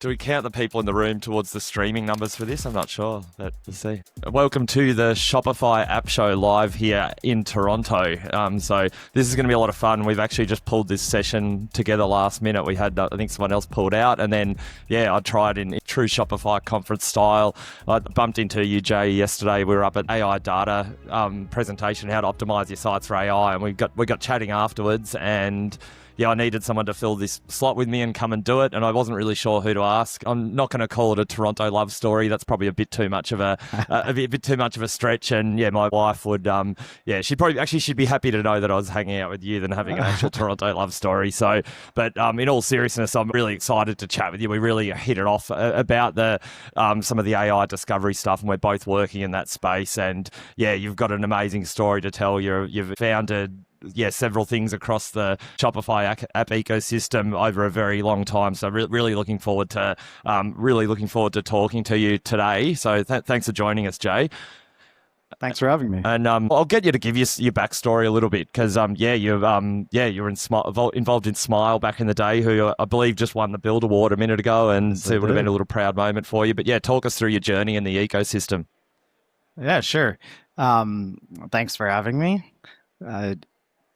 Do we count the people in the room towards the streaming numbers for this? I'm not sure, but we'll see. Welcome to the Shopify App Show live here in Toronto. So this is going to be a lot of fun. We've actually just pulled this session together last minute. We had, I think someone else pulled out, and then, I tried in true Shopify conference style. I bumped into you, Jay, yesterday. We were up at AI Data presentation, how to optimize your sites for AI, and we got chatting afterwards, and I needed someone to fill this slot with me and come and do it, and I wasn't really sure who to ask. I'm not going to call it a Toronto love story. That's probably a bit too much of a bit too much of a stretch. And my wife would, she'd be happy to know that I was hanging out with you than having an actual Toronto love story. So, but in all seriousness, I'm really excited to chat with you. We really hit it off about the some of the AI discovery stuff, and we're both working in that space. And you've got an amazing story to tell. You've founded several things across the Shopify app ecosystem over a very long time. So really looking forward to talking to you today. So thanks for joining us, Jay. Thanks for having me. And I'll get you to give your backstory a little bit, because you're involved in Smile back in the day, who I believe just won the Build Award a minute ago, and so it would have been a little proud moment for you. But talk us through your journey in the ecosystem. Yeah, sure. Thanks for having me.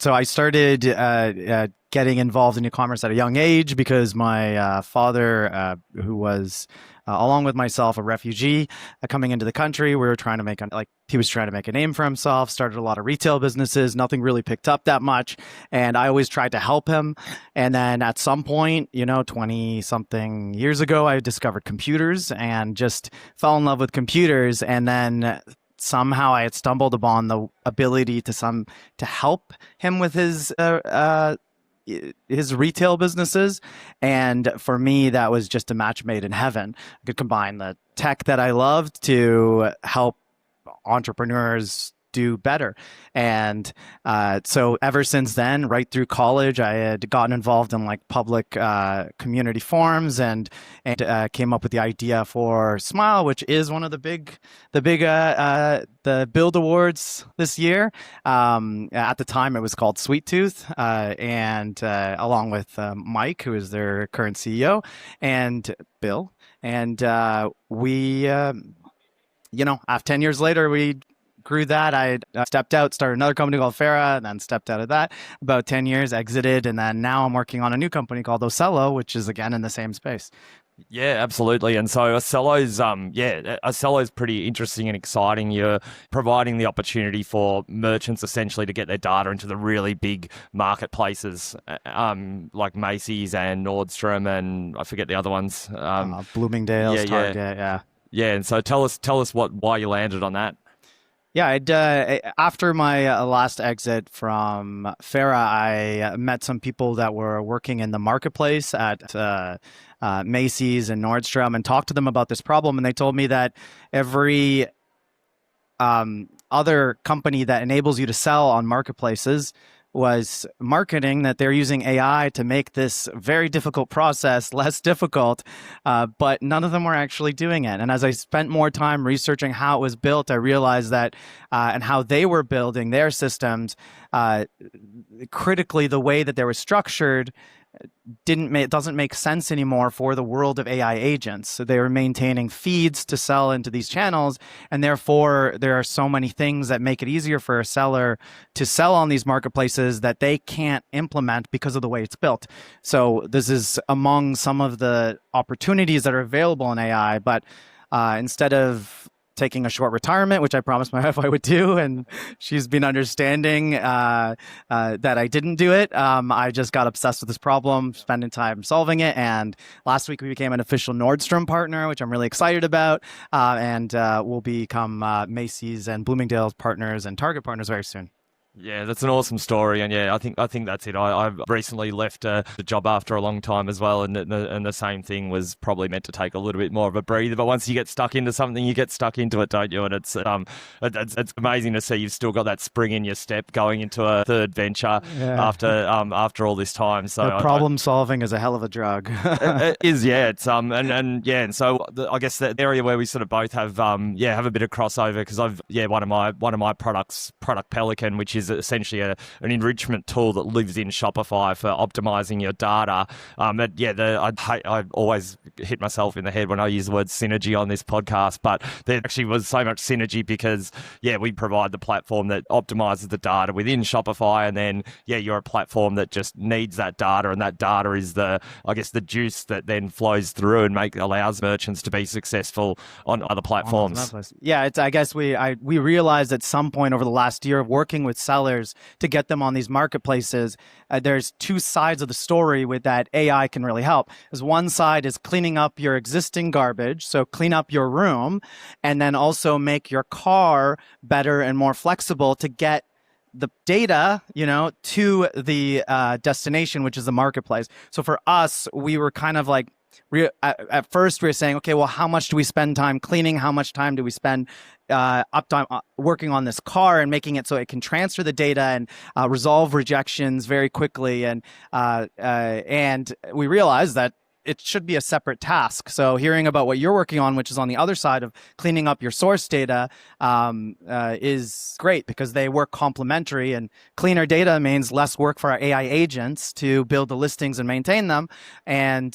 So I started getting involved in e-commerce at a young age because my father, who was, along with myself, a refugee coming into the country, we were trying to he was trying to make a name for himself, started a lot of retail businesses, nothing really picked up that much. And I always tried to help him. And then at some point, 20-something years ago, I discovered computers and just fell in love with computers. And then somehow I had stumbled upon the ability to help him with his retail businesses. And for me, that was just a match made in heaven. I could combine the tech that I loved to help entrepreneurs do better. And so ever since then, right through college, I had gotten involved in public community forums and came up with the idea for Smile, which is one of the big Build Awards this year. At the time, it was called Sweet Tooth, and along with Mike, who is their current CEO, and Bill, and we, after 10 years later, we grew that. I stepped out, started another company called Farah, and then stepped out of that. About 10 years, exited, and then now I'm working on a new company called Osello, which is again in the same space. Yeah, absolutely. And so Osello's pretty interesting and exciting. You're providing the opportunity for merchants essentially to get their data into the really big marketplaces, like Macy's and Nordstrom, and I forget the other ones. Bloomingdale, Target, yeah. Yeah, and so tell us why you landed on that. Yeah, after my last exit from Farah, I met some people that were working in the marketplace at Macy's and Nordstrom and talked to them about this problem. And they told me that every other company that enables you to sell on marketplaces was marketing that they're using AI to make this very difficult process less difficult, but none of them were actually doing it. And as I spent more time researching how it was built, I realized that and how they were building their systems, critically, the way that they were structured doesn't make sense anymore for the world of AI agents. So they were maintaining feeds to sell into these channels, and therefore there are so many things that make it easier for a seller to sell on these marketplaces that they can't implement because of the way it's built. So this is among some of the opportunities that are available in AI, but instead of taking a short retirement, which I promised my wife I would do, and she's been understanding that I didn't do it. I just got obsessed with this problem, spending time solving it, and last week we became an official Nordstrom partner, which I'm really excited about, and we'll become Macy's and Bloomingdale's partners and Target partners very soon. Yeah, that's an awesome story, and I think that's it. I've recently left the job after a long time as well, and the same thing was probably meant to take a little bit more of a breather. But once you get stuck into something, you get stuck into it, don't you? And it's amazing to see you've still got that spring in your step going into a third venture after all this time. So problem solving is a hell of a drug. It is, yeah. It's and so I guess the area where we sort of both have a bit of crossover, because one of my products, Product Pelican, which is is essentially an enrichment tool that lives in Shopify for optimizing your data. I always hit myself in the head when I use the word synergy on this podcast, but there actually was so much synergy because, we provide the platform that optimizes the data within Shopify, and then, you're a platform that just needs that data, and that data is the juice that then flows through and allows merchants to be successful on other platforms. Yeah, I guess we realized at some point over the last year of working with sellers to get them on these marketplaces, there's two sides of the story with that AI can really help. Because one side is cleaning up your existing garbage, so clean up your room, and then also make your car better and more flexible to get the data, to the destination, which is the marketplace. So for us, we were kind of like, at first we were saying, okay, well, how much do we spend time cleaning? How much time do we spend uptime working on this car and making it so it can transfer the data and resolve rejections very quickly? And we realized that it should be a separate task. So hearing about what you're working on, which is on the other side of cleaning up your source data, is great because they work complementary, and cleaner data means less work for our AI agents to build the listings and maintain them. And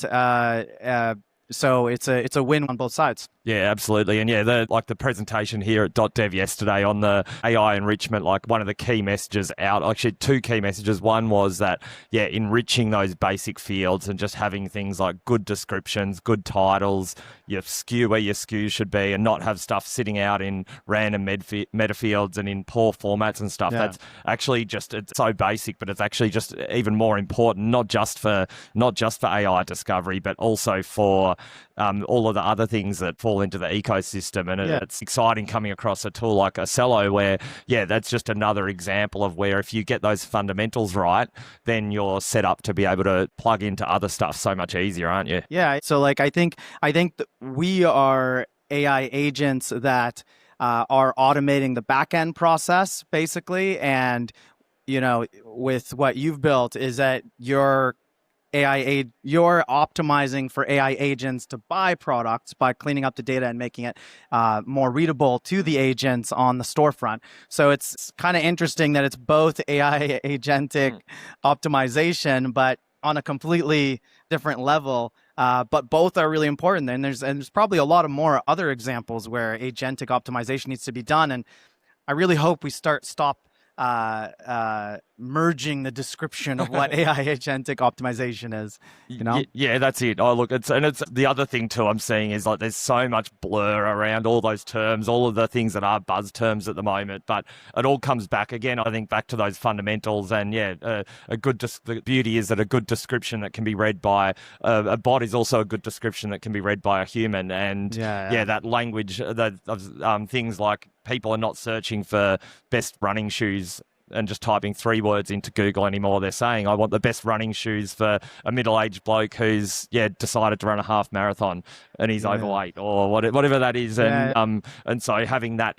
so it's a win on both sides. Yeah, absolutely. And the presentation here at DotDev yesterday on the AI enrichment, like one of the key messages out, actually two key messages. One was that, enriching those basic fields and just having things like good descriptions, good titles, your SKU where your SKU should be, and not have stuff sitting out in random meta fields and in poor formats and stuff. Yeah. That's actually it's so basic, but it's actually just even more important, not just for AI discovery, but also for all of the other things that fall into the ecosystem. And it's exciting coming across a tool like Osello where, that's just another example of where if you get those fundamentals right, then you're set up to be able to plug into other stuff so much easier, aren't you? Yeah. So I think that we are AI agents that are automating the back-end process basically. And, with what you've built is that you're optimizing for AI agents to buy products by cleaning up the data and making it more readable to the agents on the storefront. So it's kind of interesting that it's both AI agentic optimization, but on a completely different level. But both are really important. And there's probably a lot of more other examples where agentic optimization needs to be done. And I really hope we stop merging the description of what AI agentic optimization is, Yeah, that's it. Oh, look, it's the other thing too I'm seeing is like there's so much blur around all those terms, all of the things that are buzz terms at the moment, but it all comes back again, I think, back to those fundamentals. And the beauty is that a good description that can be read by a bot is also a good description that can be read by a human. And that language, things like people are not searching for best running shoes and just typing 3 words into Google anymore. They're saying, I want the best running shoes for a middle-aged bloke who's decided to run a half marathon and he's overweight or whatever that is. And so having that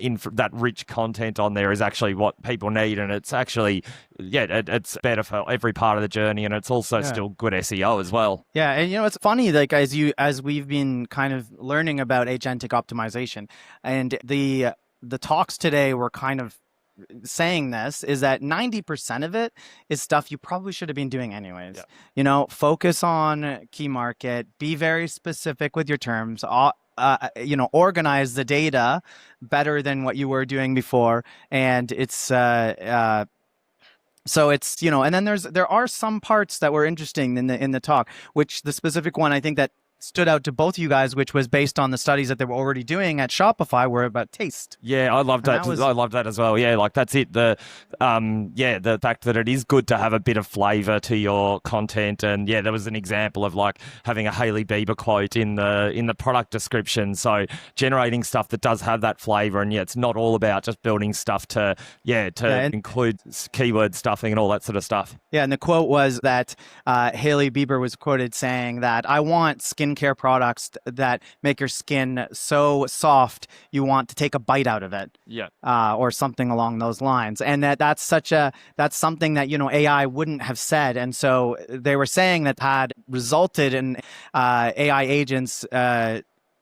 rich content on there is actually what people need, and it's actually it's better for every part of the journey, and it's also still good SEO as well. Yeah, and it's funny, like as we've been kind of learning about agentic optimization, and the talks today were kind of saying this, is that 90% of it is stuff you probably should have been doing anyways. Focus on key market, be very specific with your terms, organize the data better than what you were doing before. And it's so it's and then there are some parts that were interesting in the talk, which the specific one I think that stood out to both of you guys, which was based on the studies that they were already doing at Shopify, were about taste. Yeah, I love that. I love that as well. Yeah, like that's it. The fact that it is good to have a bit of flavor to your content, and there was an example of like having a Hailey Bieber quote in the product description. So generating stuff that does have that flavor, and it's not all about just building stuff to include keyword stuffing and all that sort of stuff. Yeah, and the quote was that Hailey Bieber was quoted saying that I want skincare products that make your skin so soft you want to take a bite out of it. Or something along those lines. And that's something that AI wouldn't have said. And so they were saying that had resulted in AI agents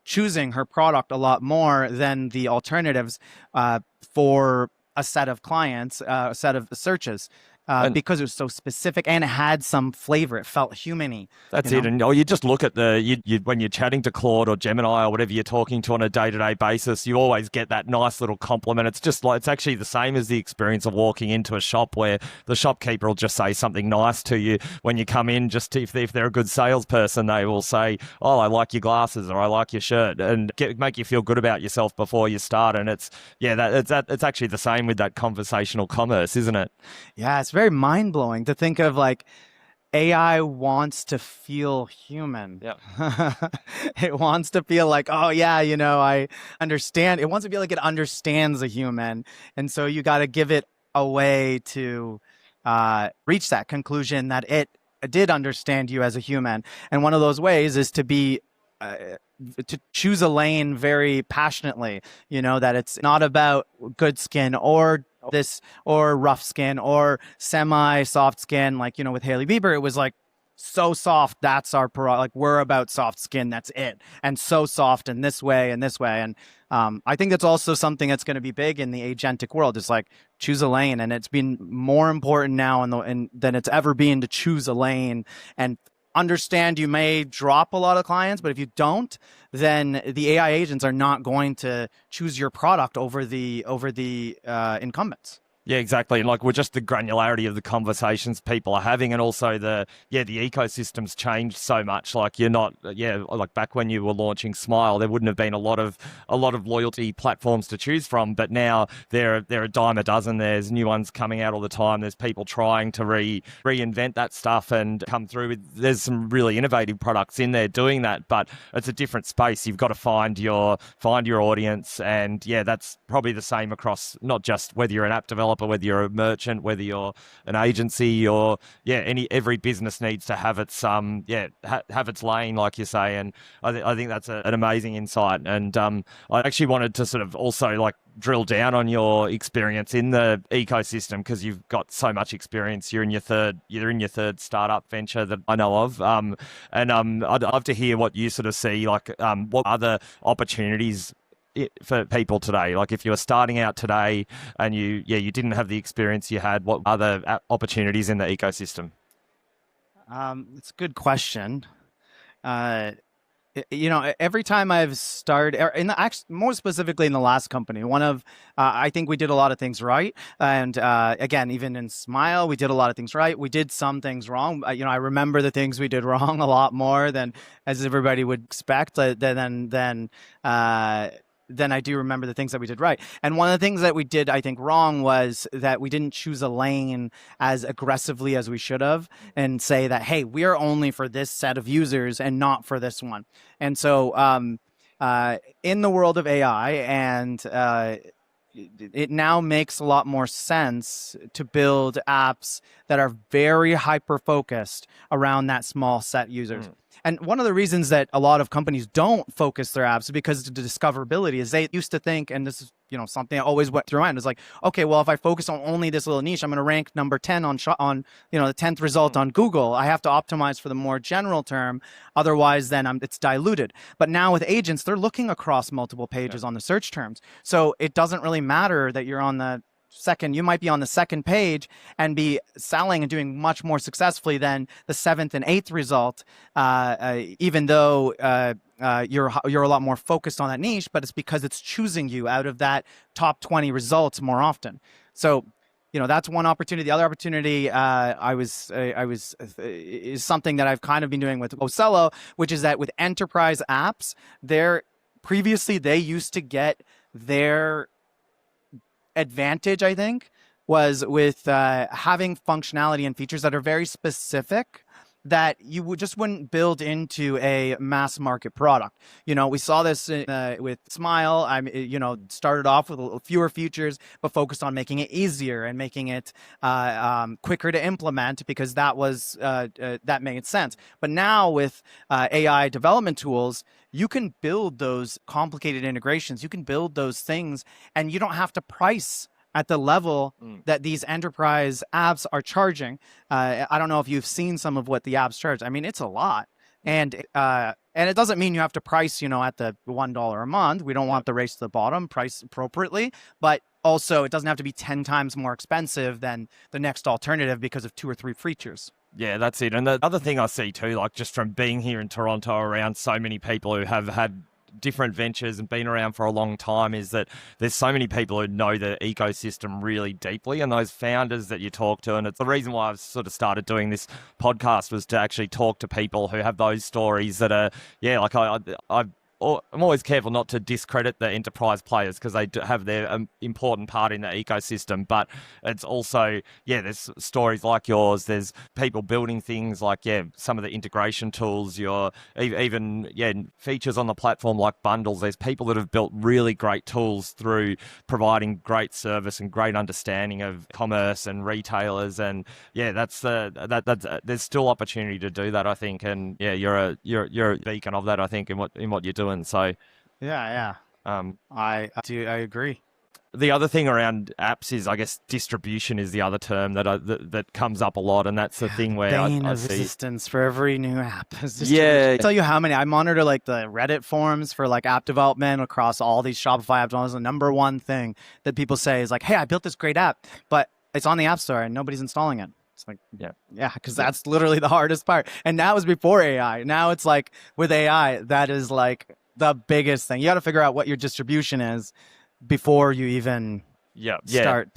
choosing her product a lot more than the alternatives for a set of clients, a set of searches. And- because it was so specific and it had some flavor. It felt human-y. That's you it. know? And you just look at when you're chatting to Claude or Gemini or whatever you're talking to on a day-to-day basis, you always get that nice little compliment. It's just like, it's actually the same as the experience of walking into a shop where the shopkeeper will just say something nice to you when you come in. Just if they're a good salesperson, they will say, "Oh, I like your glasses," or "I like your shirt," and make you feel good about yourself before you start. And it's actually the same with that conversational commerce, isn't it? Yeah, it's very mind-blowing to think of like AI wants to feel human. Yeah. It wants to feel like, oh yeah, I understand. It wants to feel like it understands a human. And so you got to give it a way to reach that conclusion that it did understand you as a human. And one of those ways is to be to choose a lane very passionately, that it's not about good skin or this or rough skin or semi soft skin. Like, with Hailey Bieber, it was like so soft. That's our product. Like, we're about soft skin. That's it. And so soft in this way and this way. And I think that's also something that's going to be big in the agentic world. Is like choose a lane. And it's been more important now than it's ever been to choose a lane and understand you may drop a lot of clients, but if you don't, then the AI agents are not going to choose your product over the incumbents. Yeah, exactly. And like, we're just the granularity of the conversations people are having, and also the ecosystem's changed so much. Like, you're not, like back when you were launching Smile, there wouldn't have been a lot of loyalty platforms to choose from, but now they're a dime a dozen. There's new ones coming out all the time. There's people trying to reinvent that stuff and come through with. There's some really innovative products in there doing that, but it's a different space. You've got to find your audience, and that's probably the same across not just whether you're an app developer, whether you're a merchant, whether you're an agency, or every business needs to have its have its lane, like you say. And I think that's an amazing insight. And I actually wanted to sort of also like drill down on your experience in the ecosystem, because you've got so much experience. You're in your third startup venture that I know of. I'd love to hear what you sort of see, like what other opportunities for people today. Like, if you were starting out today and you didn't have the experience you had, what other opportunities in the ecosystem? It's a good question. Every time I've started, more specifically in the last company, I think we did a lot of things right. And again, even in Smile, we did a lot of things right. We did some things wrong. I remember the things we did wrong a lot more than as everybody would expect. Then I do remember the things that we did right. And one of the things that we did, I think, wrong was that we didn't choose a lane as aggressively as we should have and say that, hey, we are only for this set of users and not for this one. And so in the world of AI, and it now makes a lot more sense to build apps that are very hyper-focused around that small set users. And one of the reasons that a lot of companies don't focus their apps is because of the discoverability. Is they used to think, and this is something I always went through, and is like, okay, well, if I focus on only this little niche, I'm going to rank number 10 on the 10th result on Google. I have to optimize for the more general term, otherwise then it's diluted. But now with agents, they're looking across multiple pages on the search terms, so it doesn't really matter that you're on the second. You might be on the second page and be selling and doing much more successfully than the 7th and 8th result, even though you're a lot more focused on that niche, but it's because it's choosing you out of that top 20 results more often. So that's one opportunity. The other opportunity is something that I've kind of been doing with Osello, which is that with enterprise apps, previously they used to get their advantage, I think, was with having functionality and features that are very specific that you wouldn't build into a mass market product. We saw this with Smile. Started off with fewer features, but focused on making it easier and making it quicker to implement, because that made sense. But now with AI development tools, you can build those complicated integrations. You can build those things, and you don't have to price at the level that these enterprise apps are charging. I don't know if you've seen some of what the apps charge. I mean, it's a lot. And it doesn't mean you have to price, at the $1 a month. We don't want the race to the bottom, price appropriately. But also it doesn't have to be 10 times more expensive than the next alternative because of 2 or 3 features. Yeah, that's it. And the other thing I see too, like just from being here in Toronto around so many people who have had different ventures and been around for a long time, is that there's so many people who know the ecosystem really deeply, and those founders that you talk to. And it's the reason why I've sort of started doing this podcast, was to actually talk to people who have those stories that are, yeah, like I'm always careful not to discredit the enterprise players, because they do have their important part in the ecosystem. But it's also, yeah, there's stories like yours. There's people building things like, yeah, some of the integration tools, even features on the platform like bundles. There's people that have built really great tools through providing great service and great understanding of commerce and retailers. And yeah, that's there's still opportunity to do that, I think. And yeah, you're a beacon of that, I think, in what you're doing. So yeah, I agree. the other thing around apps is, I guess, distribution is the other term that comes up a lot, and that's the thing where Bane I of see resistance for every new app. Yeah. I tell you how many I monitor, like the Reddit forums for like app development across all these Shopify apps. And the number one thing that people say is like, "Hey, I built this great app, but it's on the App Store and nobody's installing it." It's like, yeah, because that's literally the hardest part. And that was before AI. Now it's like with AI, that is like the biggest thing. You got to figure out what your distribution is before you even start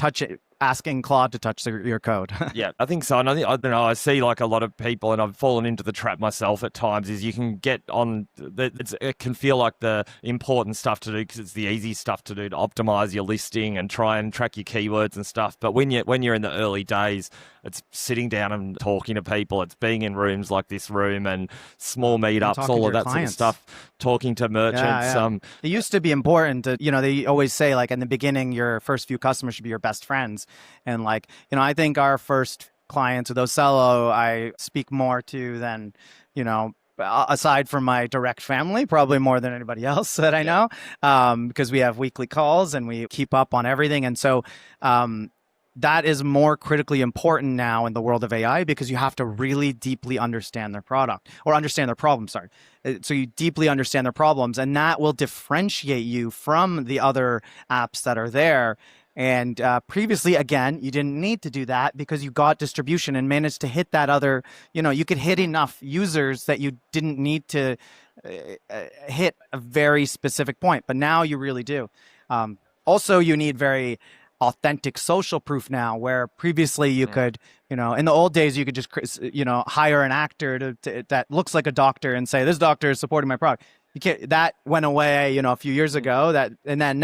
asking Claude to touch your code. Yeah, I think so. And I don't know, I see like a lot of people, and I've fallen into the trap myself at times, is you can get on, it can feel like the important stuff to do because it's the easy stuff to do, to optimize your listing and try and track your keywords and stuff. But when you're in the early days, it's sitting down and talking to people. It's being in rooms like this room and small meetups, all of that clients. sort of stuff, talking to merchants. Yeah. It used to be important to, they always say like in the beginning, your first few customers should be your best friends. And like, I think our first clients with Osello, I speak more to than, aside from my direct family, probably more than anybody else that I know, because we have weekly calls and we keep up on everything. And so that is more critically important now in the world of AI, because you have to really deeply understand their product or understand their problem. Sorry. So you deeply understand their problems, and that will differentiate you from the other apps that are there. And previously, again, you didn't need to do that because you got distribution and managed to hit that other, you could hit enough users that you didn't need to hit a very specific point. But now you really do. Also, you need very authentic social proof now, where previously you could, in the old days, you could just, hire an actor that looks like a doctor and say, this doctor is supporting my product. You can't, that went away, a few years ago, and then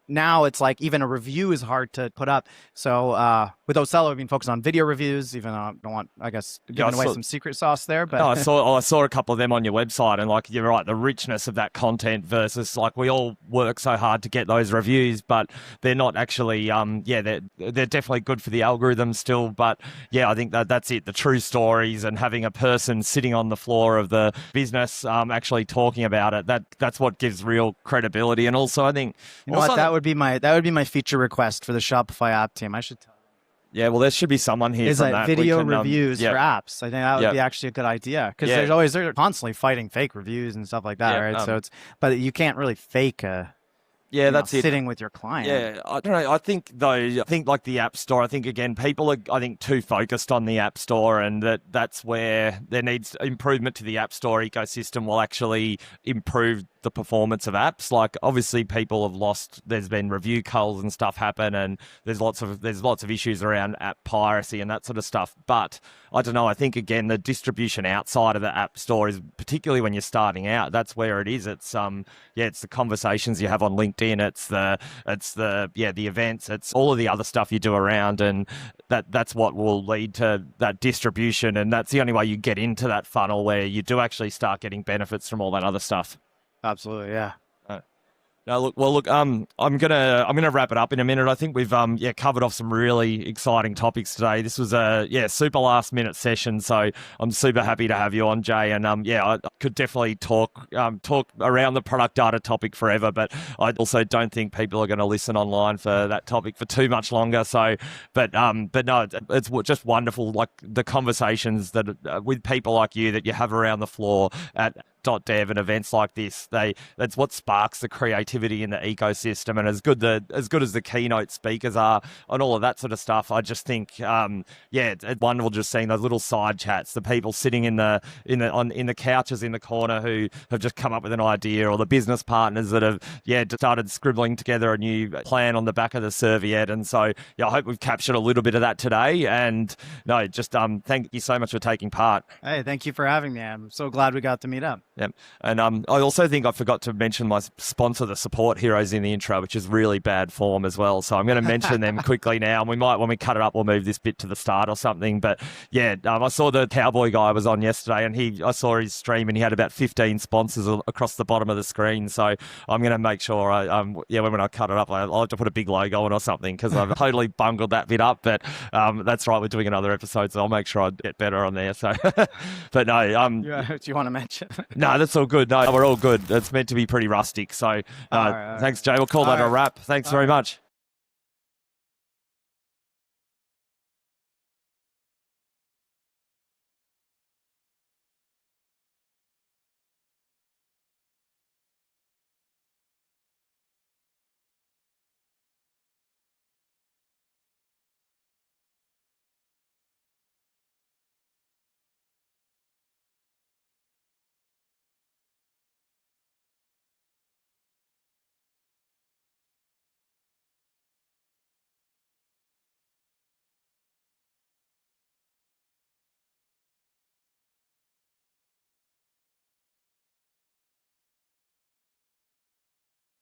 now it's like even a review is hard to put up. So with Osello, we've been focused on video reviews, even though I don't want, I guess, giving away some secret sauce there. But no, I saw a couple of them on your website, and like, you're right, the richness of that content versus like, we all work so hard to get those reviews, but they're not actually, they're definitely good for the algorithm still. But yeah, I think that's it. The true stories and having a person sitting on the floor of the business actually talking about it, that's what gives real credibility. And also, I think that would be my feature request for the Shopify app team. I should tell them. Yeah, well, there should be someone here. Is from like that. video reviews for apps. I think that would be actually a good idea, because they're constantly fighting fake reviews and stuff like that, right? So but you can't really fake that's sitting with your client. Yeah, I don't know. I think like the App Store, I think again, people are, too focused on the App Store, and that's where there needs improvement to the App Store ecosystem will actually improve the performance of apps. Like, obviously people have there's been review culls and stuff happen, and there's lots of issues around app piracy and that sort of stuff. But I don't know, I think again, the distribution outside of the App Store is, particularly when you're starting out, that's where it is. It's it's the conversations you have on LinkedIn, it's the events, it's all of the other stuff you do around, and that's what will lead to that distribution, and that's the only way you get into that funnel where you do actually start getting benefits from all that other stuff. Absolutely, yeah. No, look. I'm gonna wrap it up in a minute. I think we've covered off some really exciting topics today. This was a super last minute session, so I'm super happy to have you on, Jay. And I could definitely talk around the product data topic forever, but I also don't think people are going to listen online for that topic for too much longer. So, but no, it's just wonderful, like the conversations that with people like you that you have around the floor at .dev and events like this, that's what sparks the creativity in the ecosystem. And as good as the keynote speakers are and all of that sort of stuff, I just think, it's wonderful just seeing those little side chats, the people sitting in the couches in the corner who have just come up with an idea, or the business partners that have started scribbling together a new plan on the back of the serviette. And so I hope we've captured a little bit of that today. And no, just thank you so much for taking part. Hey, thank you for having me. I'm so glad we got to meet up. Yep. And I also think I forgot to mention my sponsor, the Support Heroes, in the intro, which is really bad form as well. So I'm going to mention them quickly now. And we might, when we cut it up, we'll move this bit to the start or something. But I saw the cowboy guy was on yesterday, and I saw his stream, and he had about 15 sponsors across the bottom of the screen. So I'm going to make sure when I cut it up, I'll have to put a big logo on or something, because I've totally bungled that bit up. But that's right, we're doing another episode, so I'll make sure I get better on there. So, but no, do you want to mention? No, that's all good. No, we're all good. It's meant to be pretty rustic. So, thanks, Jay. We'll call that a wrap. Thanks very much.